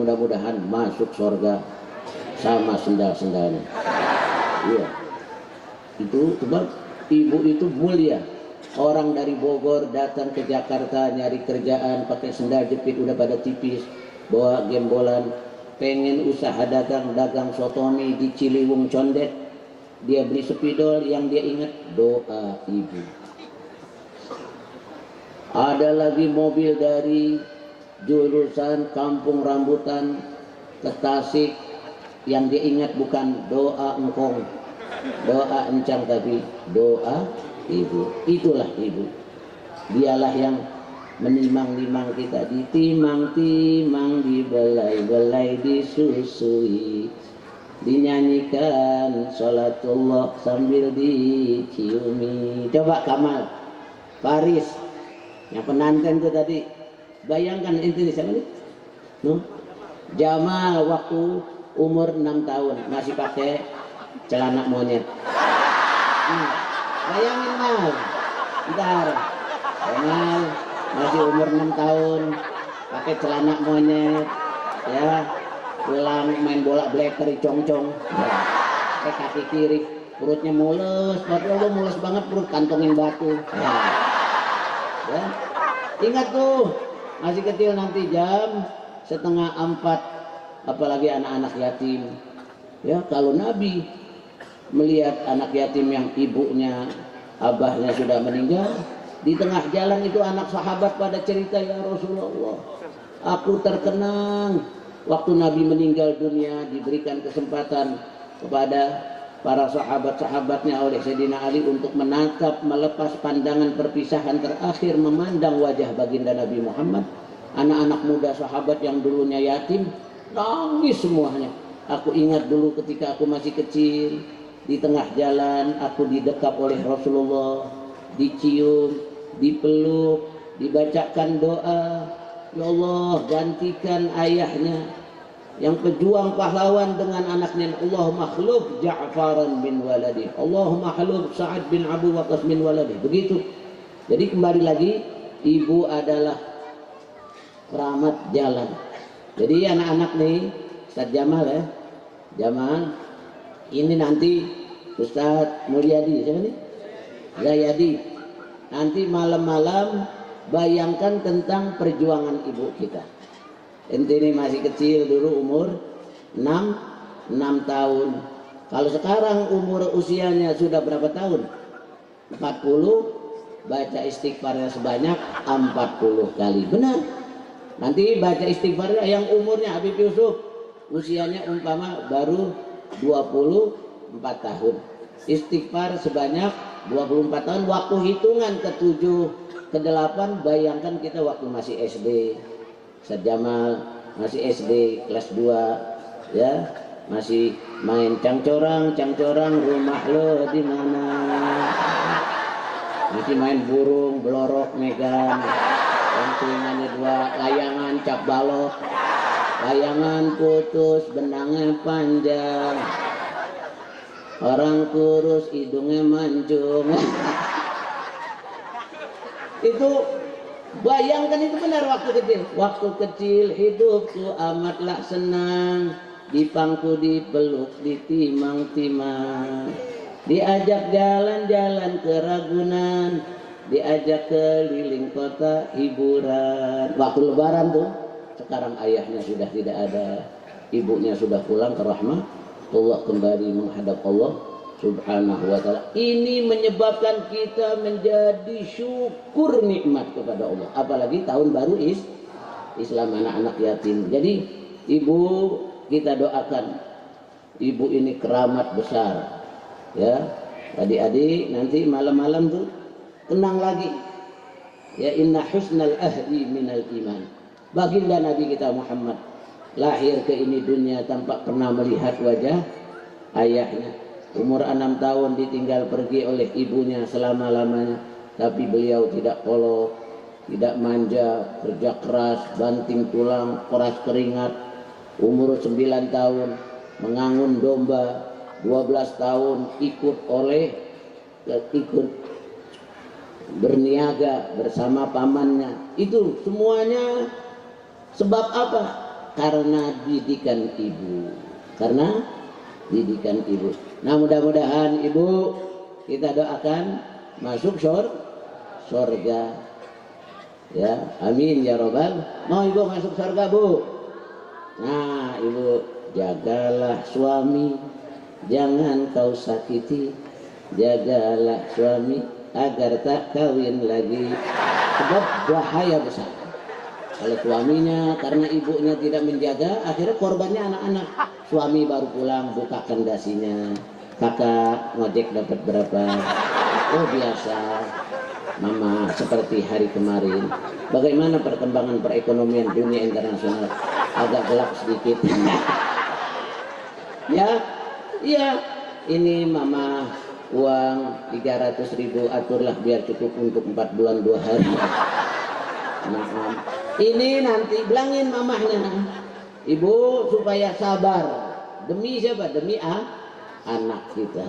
mudah-mudahan masuk surga sama sendal-sendalnya. Iya. Itu sebab ibu itu mulia. Orang dari Bogor datang ke Jakarta nyari kerjaan pakai sendal jepit udah pada tipis, bawa gembolan, pengen usaha dagang sotomi di Ciliwung Condet. Dia beli spidol, yang dia ingat doa ibu. Ada lagi mobil dari jurusan Kampung Rambutan ke Tasik, yang dia ingat bukan doa engkong, doa encang, tapi doa ibu. Itulah ibu. Dialah yang menimang-nimang kita, ditimang-timang, dibelai-belai, disusui, dinyanyikan sholatullah sambil diciumi. Coba Kamal, Faris, yang penanten itu tadi, bayangkan inti siapa nih? Jamal waktu umur 6 tahun masih pakai celana monyet. Bayangin Mal, bentar, Jamal masih umur 6 tahun pakai celana monyet, ya, pulang main bola blackberry cong-cong, ya, pakai kaki kiri, perutnya mulus, mulus banget, perut kantongin batu, ya. Ya. Ingat tuh, masih kecil nanti jam 3:30, apalagi anak-anak yatim. Ya, kalau Nabi melihat anak yatim yang ibunya, abahnya sudah meninggal, di tengah jalan itu anak sahabat pada cerita, ya Rasulullah, aku terkenang waktu Nabi meninggal dunia, diberikan kesempatan kepada para sahabat-sahabatnya oleh Sayyidina Ali untuk menatap, melepas pandangan perpisahan terakhir, memandang wajah baginda Nabi Muhammad. Anak-anak muda sahabat yang dulunya yatim nangis semuanya. Aku ingat dulu ketika aku masih kecil, di tengah jalan aku didekap oleh Rasulullah, dicium, dipeluk, dibacakan doa, ya Allah gantikan ayahnya yang pejuang pahlawan dengan anaknya, Allahumma khluf Ja'faran bin waladi, Allahumma khluf Sa'ad bin Abu Waqqas bin waladi. Begitu. Jadi kembali lagi, ibu adalah keramat jalan. Jadi anak-anak nih, Ustaz Jamal ya, Jamal, ini nanti Ustaz Mulyadi, siapa nih? Zayadi. Nanti malam-malam bayangkan tentang perjuangan ibu kita. Ente ini masih kecil dulu, umur 6 tahun. Kalau sekarang usianya sudah berapa tahun? 40, baca istighfarnya sebanyak 40 kali. Benar. Nanti baca istighfarnya yang umurnya Habib Yusuf, usianya umpama baru 24 tahun. Istighfar sebanyak 24 tahun. Waktu hitungan ke-7, ke-8, bayangkan kita waktu masih SD. Ustaz Jamal masih SD kelas 2, ya, masih main cangcorang rumah lo di mana, masih main burung belorok megang yang telinganya 2, layangan cap balok, layangan putus benangnya panjang, orang kurus hidungnya mancung. Itu bayangkan, itu benar waktu kecil. Waktu kecil hidupku amatlah senang, dipangku, dipeluk, ditimang-timang, diajak jalan-jalan ke Ragunan, diajak keliling kota hiburan. Waktu lebaran tuh, sekarang ayahnya sudah tidak ada, ibunya sudah pulang ke rahmatullah, kembali menghadap Allah Subhanahu wa ta'ala. Ini menyebabkan kita menjadi syukur nikmat kepada Allah. Apalagi tahun baru Islam, anak-anak yatim. Jadi ibu kita doakan, ibu ini keramat besar. Ya, adik-adik nanti malam-malam tuh tenang lagi. Ya, inna husnal ahli minal iman. Baginda Nabi kita Muhammad lahir ke ini dunia tanpa pernah melihat wajah ayahnya. Umur 6 tahun ditinggal pergi oleh ibunya selama-lamanya, tapi beliau tidak kolot, tidak manja, kerja keras, banting tulang, peras keringat. Umur 9 tahun mengangun domba, 12 tahun ikut berniaga bersama pamannya. Itu semuanya sebab apa? karena didikan ibu. Karena didikan ibu. Nah, mudah-mudahan ibu kita doakan masuk surga. Ya, amin ya robbal. Mau ibu masuk surga, Bu? Nah, ibu jagalah suami, jangan kau sakiti. Jagalah suami agar tak kawin lagi, sebab bahaya besar. Kalau suaminya karena ibunya tidak menjaga, akhirnya korbannya anak-anak. Suami baru pulang, bukakan dasinya. Kakak ngojek dapat berapa? Oh biasa. Mama seperti hari kemarin. Bagaimana perkembangan perekonomian dunia internasional? Agak gelap sedikit. Ya, iya. Ini mama uang 300.000 aturlah biar cukup untuk 4 bulan 2 hari. Maaf. Ini nanti bilangin mamahnya, ibu supaya sabar. Demi siapa? Demi anak kita.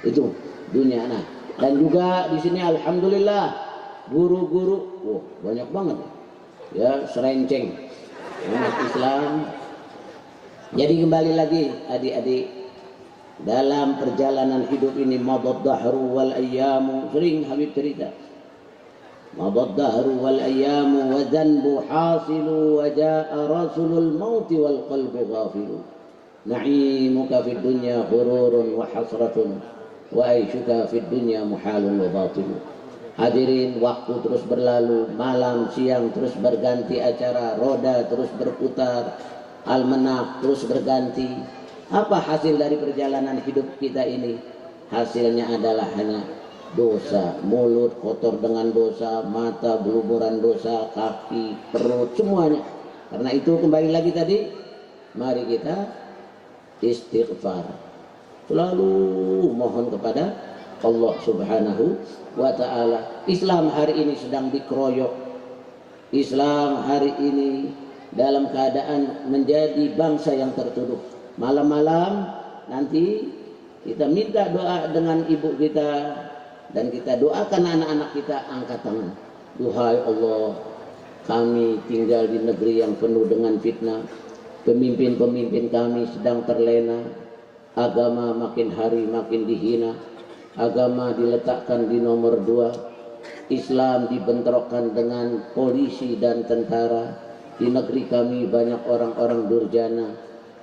Itu dunia anak. Dan juga di sini alhamdulillah guru-guru, wah banyak banget ya, serenceng umat Islam. Jadi kembali lagi adik-adik, dalam perjalanan hidup ini madad dahru wal ayyamu, sering Habib cerita, madad dahru wal ayyamu wa dhanbu hasilu wa jaa rasulul mauti wal qalbu ghafilu na'imuka fid dunya ghururun wa hasratun wa aishuka fid dunya muhalun wa batil. Hadirin, waktu terus berlalu, malam siang terus berganti acara, roda terus berputar, almanak terus berganti. Apa hasil dari perjalanan hidup kita ini? Hasilnya adalah hanya dosa, mulut kotor dengan dosa, mata berlumuran dosa, kaki, perut, semuanya. Karena itu kembali lagi tadi, mari kita istighfar. Selalu mohon kepada Allah Subhanahu wa ta'ala. Islam hari ini sedang dikeroyok. Islam hari ini dalam keadaan menjadi bangsa yang tertuduh. Malam-malam nanti kita minta doa dengan ibu kita, dan kita doakan anak-anak kita, angkat tangan. Duhai Allah, kami tinggal di negeri yang penuh dengan fitnah. Pemimpin-pemimpin kami sedang terlena. Agama makin hari makin dihina. Agama diletakkan di nomor 2. Islam dibentrokkan dengan polisi dan tentara. Di negeri kami banyak orang-orang durjana.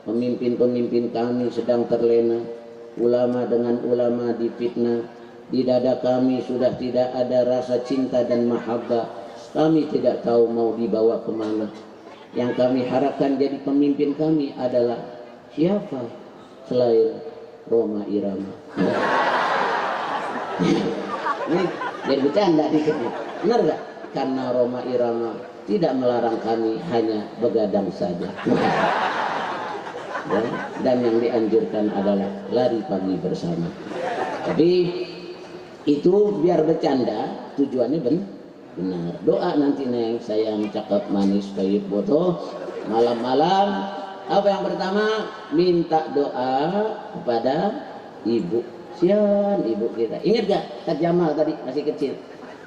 Pemimpin-pemimpin kami sedang terlena. Ulama dengan ulama difitnah. Di dada kami sudah tidak ada rasa cinta dan mahabbah. Kami tidak tahu mau dibawa kemana. Yang kami harapkan jadi pemimpin kami adalah siapa selain Rhoma Irama. Ini jadi bercanda dikit nih. Benar gak? Karena Rhoma Irama tidak melarang kami, hanya begadang saja. Ya, dan yang dianjurkan adalah lari pagi bersama. Tapi itu biar bercanda, tujuannya benar. Doa nanti neng, sayang, cakep, manis, kayak foto. Malam-malam, apa yang pertama? Minta doa kepada ibu. Sian ibu kita. Ingat gak Kak Jamal tadi masih kecil?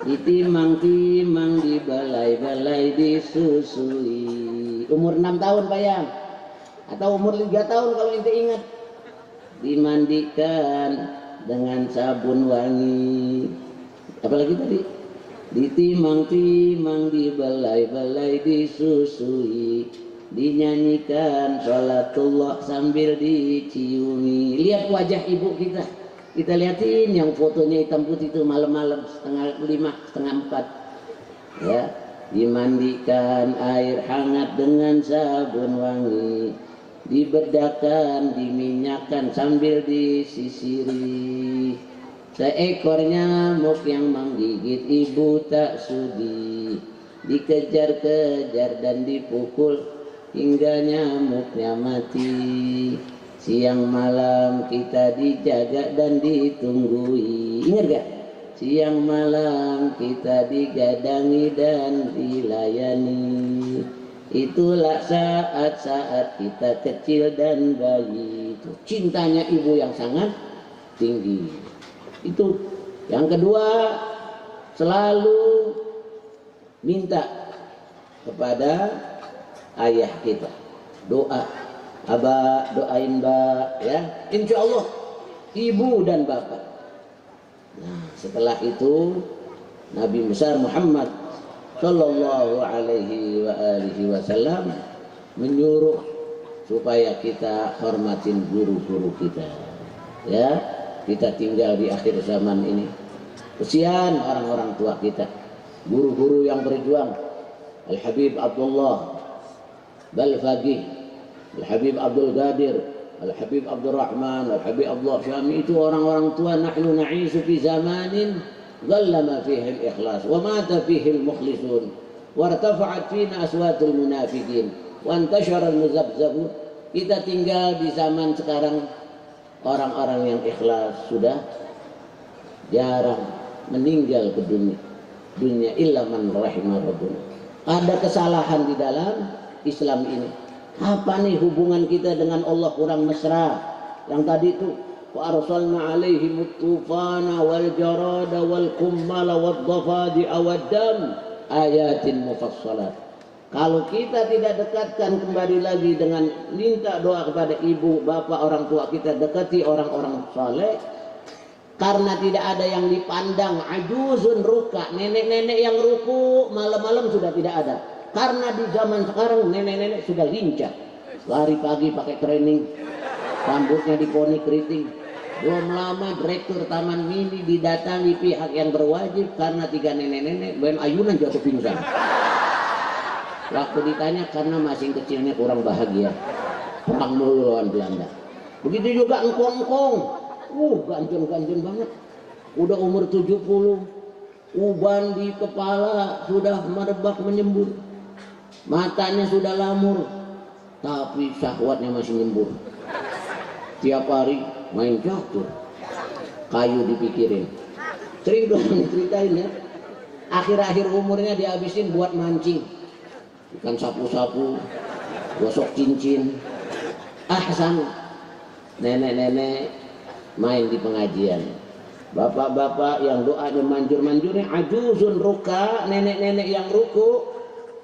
Ditimang-timang, dibalai-balai, disusui. Umur 6 tahun bayang. Atau umur 3 tahun kalau ente ingat. Dimandikan dengan sabun wangi. Apalagi tadi? Ditimang-timang, dibalai-balai, disusui. Dinyanyikan sholatullah sambil diciumi. Lihat wajah ibu kita. Kita lihatin yang fotonya hitam putih itu malam-malam 3:30, 3:30, 4. Ya, dimandikan air hangat dengan sabun wangi. Dibedakan, diminyakan sambil disisiri. Seekor nyamuk yang menggigit ibu tak sudi. Dikejar-kejar dan dipukul hingga nyamuknya mati. Siang malam kita dijaga dan ditunggui. Ingat gak? Siang malam kita digadangi dan dilayani. Itulah saat-saat kita kecil dan bayi. Itu cintanya ibu yang sangat tinggi. Itu yang kedua, selalu minta kepada ayah kita. Doa, Aba doain Mbak ya. Insya Allah ibu dan bapak. Nah, setelah itu Nabi besar Muhammad Sallallahu alaihi wa alihi wasallam menyuruh supaya kita hormatin guru-guru kita. Ya, kita tinggal di akhir zaman ini. Kesian orang-orang tua kita, guru-guru yang berjuang. Al-Habib Abdullah Balfaqih, Al-Habib Abdul Qadir, Al-Habib Abdul Rahman, Al-Habib Abdullah Syami, itu orang-orang tua. Nahnu na'isu fi zamanin dhallama fihi al-ikhlas wa mata fihi al-mukhlisun wa irtafa'at fina aswatul munafiqin wa antashara al-muzabzabun. Kita tinggal di zaman sekarang, orang-orang yang ikhlas sudah jarang, meninggal ke dunia illa man rahimah rabbuna. Ada kesalahan di dalam Islam ini. Apa nih hubungan kita dengan Allah kurang mesra? Yang tadi itu wa arsalna alaihim tufana wal jarada wal kummala wad dhafadi'a wad dam ayatin mufassalat. Kalau kita tidak dekatkan kembali lagi dengan minta doa kepada ibu, bapak, orang tua kita, dekati orang-orang saleh, karena tidak ada yang dipandang ajuzun ruka, nenek-nenek yang ruku malam-malam sudah tidak ada. Karena di zaman sekarang nenek-nenek sudah lincah, lari pagi pakai training, rambutnya diponi keriting. Belum lama direktur Taman Mini didatangi pihak yang berwajib karena 3 nenek-nenek main ayunan jatuh pingsan. Waktu ditanya, karena masing kecilnya kurang bahagia, perang mulu lawan Belanda. Begitu juga engkong-engkong, ganjen-ganjen banget, udah umur 70, uban di kepala sudah merebak menyembur, matanya sudah lamur, tapi syahwatnya masih nyembur. Tiap hari main catur, kayu dipikirin. Sering dong diceritain ya, akhir-akhir umurnya dihabisin buat mancing, ikan sapu-sapu, gosok cincin. Ahsan, nenek-nenek main di pengajian, bapak-bapak yang doanya manjur-manjurnya ajuzun ruka, nenek-nenek yang ruku,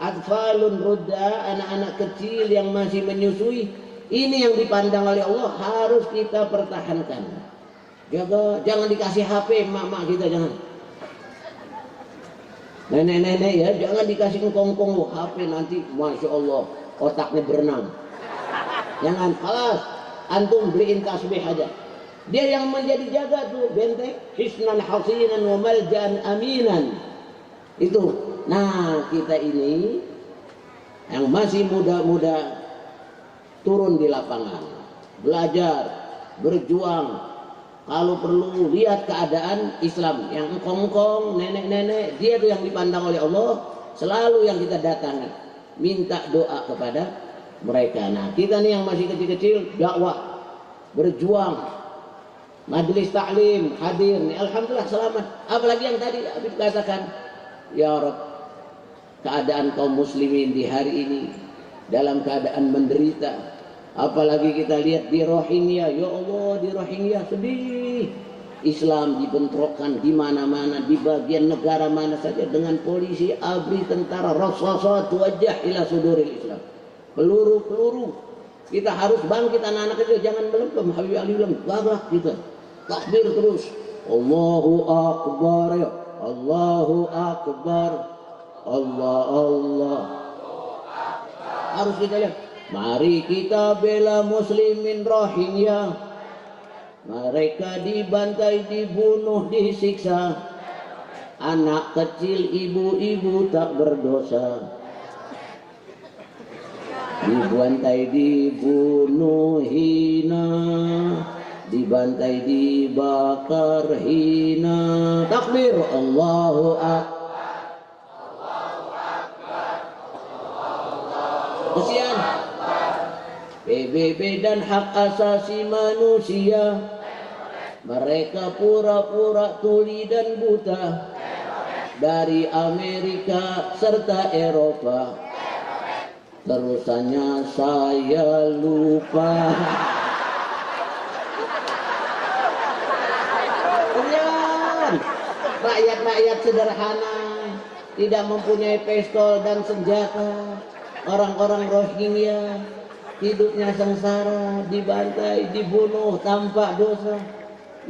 atfalun rudda, anak-anak kecil yang masih menyusui. Ini yang dipandang oleh Allah, harus kita pertahankan. Jaga, jangan dikasih HP mak-mak kita, jangan. Nenek-nenek ya, jangan dikasih kongkong HP, nanti Masya Allah otaknya berenang. Jangan, kalas, antum beliin tasbih aja. Dia yang menjadi jaga tuh benteng, hisnan hasinan wa maljan aminan. Itu. Nah, kita ini yang masih muda-muda turun di lapangan, belajar, berjuang. Kalau perlu lihat keadaan Islam yang engkong-engkong, nenek-nenek, dia tuh yang dipandang oleh Allah, selalu yang kita datangi, minta doa kepada mereka. Nah, kita nih yang masih kecil-kecil, dakwah, berjuang, majelis taklim, hadir nih, alhamdulillah selamat. Apalagi yang tadi Habib katakan, ya Rabb, keadaan kaum muslimin di hari ini dalam keadaan menderita. Apalagi kita lihat di Rohingya, ya Allah, di Rohingya sedih. Islam dibentrokkan di mana-mana, di bagian negara mana saja dengan polisi, ABRI, tentara, raksasa wajah ila suduril Islam. Peluru-peluru. Kita harus bangkit, anak-anak kecil jangan melempem. Habib Ali bilang, gagah kita. Takbir terus. Allahu Akbar ya. Allahu Akbar. Allah. Harus kita lihat. Mari kita bela muslimin Rohingya. Mereka dibantai, dibunuh, disiksa. Anak kecil, ibu-ibu tak berdosa. Dibantai, dibunuh, hina. Dibantai, dibakar, hina. Takbir, Allahu Akbar. Kesian PBB dan hak asasi manusia, mereka pura-pura tuli dan buta. Dari Amerika serta Eropa, terusannya saya lupa. Kalian rakyat-rakyat sederhana, tidak mempunyai pistol dan senjata, orang-orang Rohingya hidupnya sengsara, dibantai, dibunuh tanpa dosa.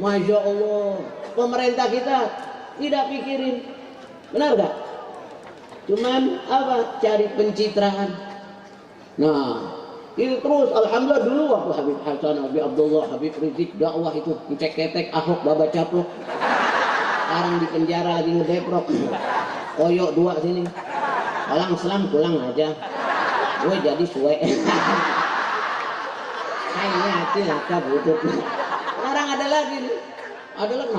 Masya Allah, pemerintah kita tidak pikirin, benar gak? Cuman apa? Cari pencitraan. Nah, ini terus alhamdulillah dulu waktu Habib Hasan, Habib Abdullah, Habib Rizik dakwah itu ngecek-ketek Ahok baba caplok. Sekarang di penjara lagi ngedeprok. Koyok dua sini. Orang selam pulang aja. Gue jadi suwe. Kayaknya hati laka butut. Sekarang ada lagi nih. Ada lagi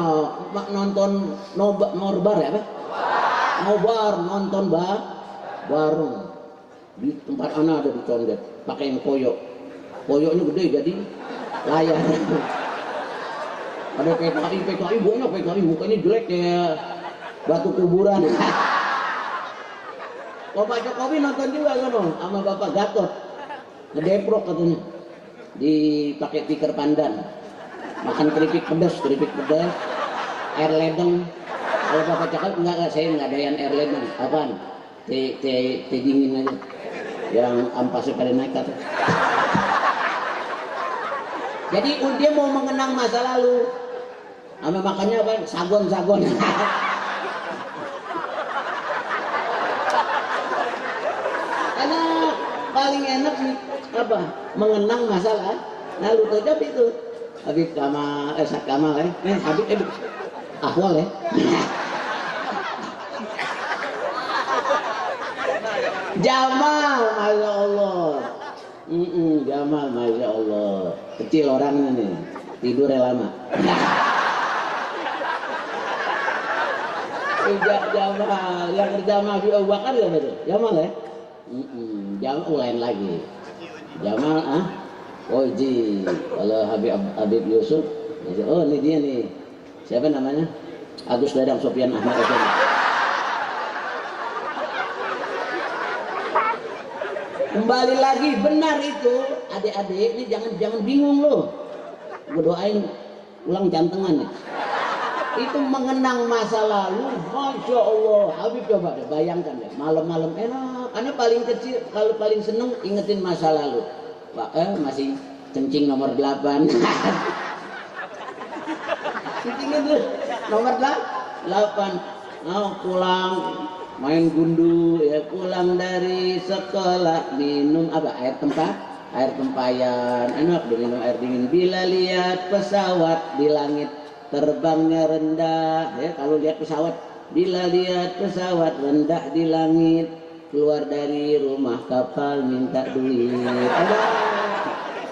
nonton nobar ya, apa? Nobar nonton bareng. Di tempat anak ada dicondet, pakai yang koyok. Koyoknya gede jadi layar. Ada PKI buahnya PKI, mukanya jelek kayak batu kuburan. Bapak Jokowi nonton juga kan, sama Bapak Gatot ngedeprok katanya, dipakai tikar pandan, makan keripik pedas, air ledeng. Kalau Bapak Jokowi enggak, saya nggak doyan air ledeng. Apaan? Teh dingin aja, yang ampasnya pada naik kata. Jadi dia mau mengenang masa lalu, sama makannya apa? Sagon. Karena paling enak nih apa? Mengenang masalah lalu. Tuh itu Habib Kamal, Kamal Habib Ahwal ya. Jamal, masya Allah. Jamal, masya Allah. Kecil orangnya nih, tidurnya lama. Jamal, yang berjamaah di Abu Bakar ya betul. Jamal ya. Jamal lain lagi. Jamal Oji. Kalau Habib Yusuf, oh ini dia nih. Siapa namanya? Agus Dadang Sofyan Ahmad Effendi. Kembali lagi, benar itu adik-adik ini jangan bingung loh. Gue doain ulang jantengan nih. Itu mengenang masa lalu, masya Allah. Habib coba deh bayangkan deh, malam-malam enak. Karena paling kecil, kalau paling seneng ingetin masa lalu. Masih kencing nomor 8. Kencingnya tuh nomor 8. Pulang main gundu ya, pulang dari sekolah minum apa? Air tempayan. Enak minum air dingin. Bila lihat pesawat di langit terbangnya rendah ya, kalau lihat pesawat, bila lihat pesawat rendah di langit, keluar dari rumah kapal minta duit.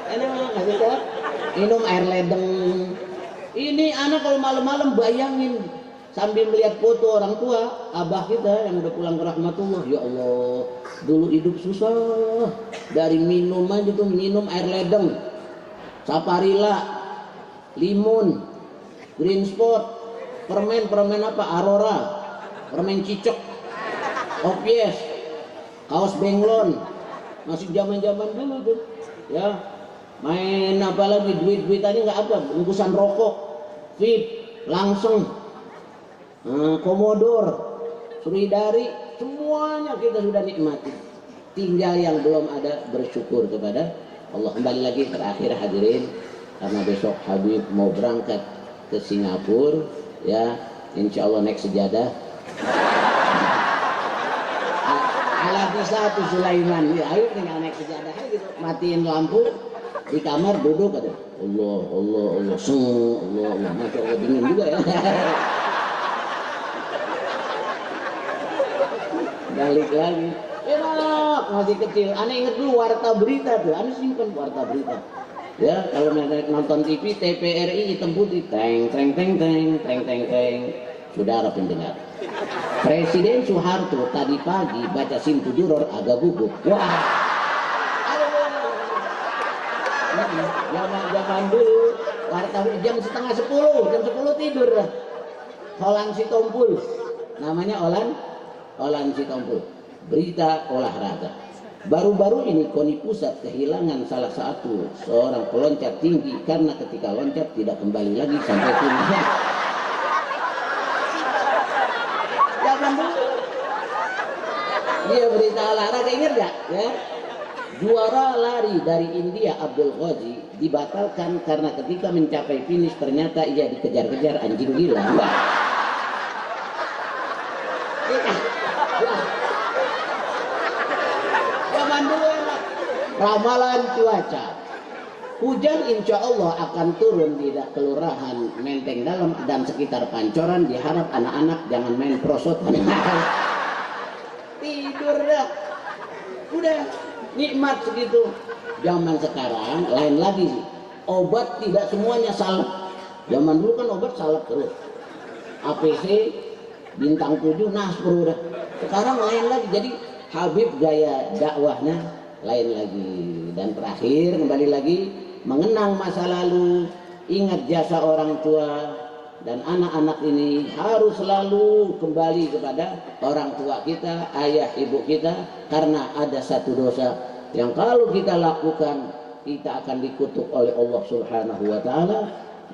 Enak nggak sih? Minum air ledeng. Ini anak kalau malam-malam bayangin sambil melihat foto orang tua, abah kita yang udah pulang ke rahmatullah. Ya Allah, dulu hidup susah. Dari minum aja tuh, minum air ledeng, Saparilla, Limun, Green Spot, permen apa? Aurora, permen cicok, Opies, kaos benglon, masih zaman-zaman dulu tuh, ya. Main apa lagi? Duit-duitannya nggak apa? Bungkusan rokok, Fit, langsung, Komodor, Suridari, semuanya kita sudah nikmati. Tinggal yang belum ada bersyukur kepada Allah. Kembali lagi terakhir hadirin, karena besok Habib mau berangkat ke Singapura ya, insya Allah naik sejadah ala bisa tuh Sulaiman ya, ayo tinggal naik sejadah aja gitu, matiin lampu di kamar, duduk ada Allah masya Allah dingin juga ya. Balik lagi enak, masih kecil. Aneh inget dulu warta berita tuh, aneh simpen warta berita ya. Kalau nonton TV TVRI hitam putih, teng. Saudara pendengar, Presiden Soeharto tadi pagi baca Simtu Duror agak gugup. Wah, zaman dulu warta jam setengah 10, jam 10 tidur lah. Olan Sitompul, namanya Olan Sitompul, berita olahraga. Baru-baru ini KONI Pusat kehilangan salah satu seorang peloncat tinggi karena ketika loncat tidak kembali lagi sampai finish. Zaman dulu. Iya, berita olahraga, ingat kerja ya. Juara lari dari India Abdul Ghazi dibatalkan karena ketika mencapai finish ternyata ia dikejar-kejar anjing gila. Zaman dulu enak. Ramalan cuaca. Hujan insya Allah akan turun di kelurahan Menteng Dalam dan sekitar Pancoran. Diharap anak-anak jangan main prosot. Tidur dah. Udah nikmat segitu. Zaman sekarang lain lagi. Obat tidak semuanya salep. Zaman dulu kan obat salep terus. APC, bintang 7, naspro dah. Sekarang lain lagi. Jadi Habib gaya dakwahnya lain lagi. Dan terakhir kembali lagi mengenang masa lalu, ingat jasa orang tua, dan anak-anak ini harus selalu kembali kepada orang tua kita, ayah ibu kita, karena ada satu dosa yang kalau kita lakukan kita akan dikutuk oleh Allah Subhanahu wa taala.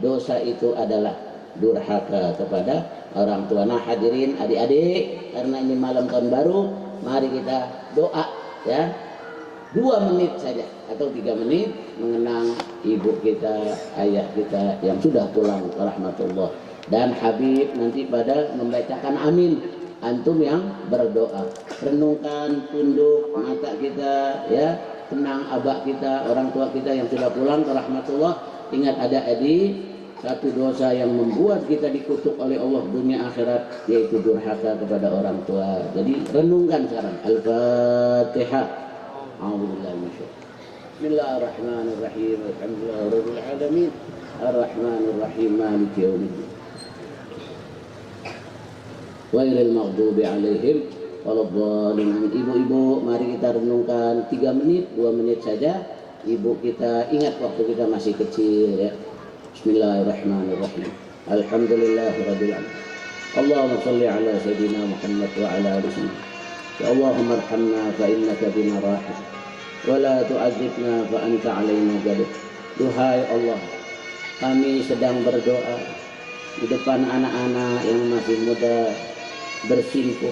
Dosa itu adalah durhaka kepada orang tua. Nah hadirin adik-adik, karena ini malam tahun baru, mari kita doa ya. 2 menit saja atau 3 menit mengenang ibu kita, ayah kita yang sudah pulang rahmatullah. Dan Habib nanti pada membacakan amin, antum yang berdoa. Renungkan tunduk mata kita ya, tenang abah kita, orang tua kita yang sudah pulang rahmatullah. Ingat ada adik, satu dosa yang membuat kita dikutuk oleh Allah dunia akhirat, yaitu durhaka kepada orang tua. Jadi renungkan sekarang. Al-Fatihah. Bismillahirrahmanirrahim. Alhamdulillahirabbil alamin. Arrahmanirrahim. Maliki yaumiddin. Ghairil maghdubi alaihim waladdallin. Ibu-ibu, mari kita renungkan 3 menit, 2 menit saja. Ibu kita ingat waktu kita masih kecil ya. Bismillahirrahmanirrahim. Alhamdulillahirabbil alamin. Allahumma shalli ala sayyidina Muhammad wa ala alihi. Ya Allahumma arhamna fa innaka bina rahim wa la tu'adzibna fa anta alaina jalib. Duhai Allah, kami sedang berdoa di depan anak-anak yang masih muda bersimpuh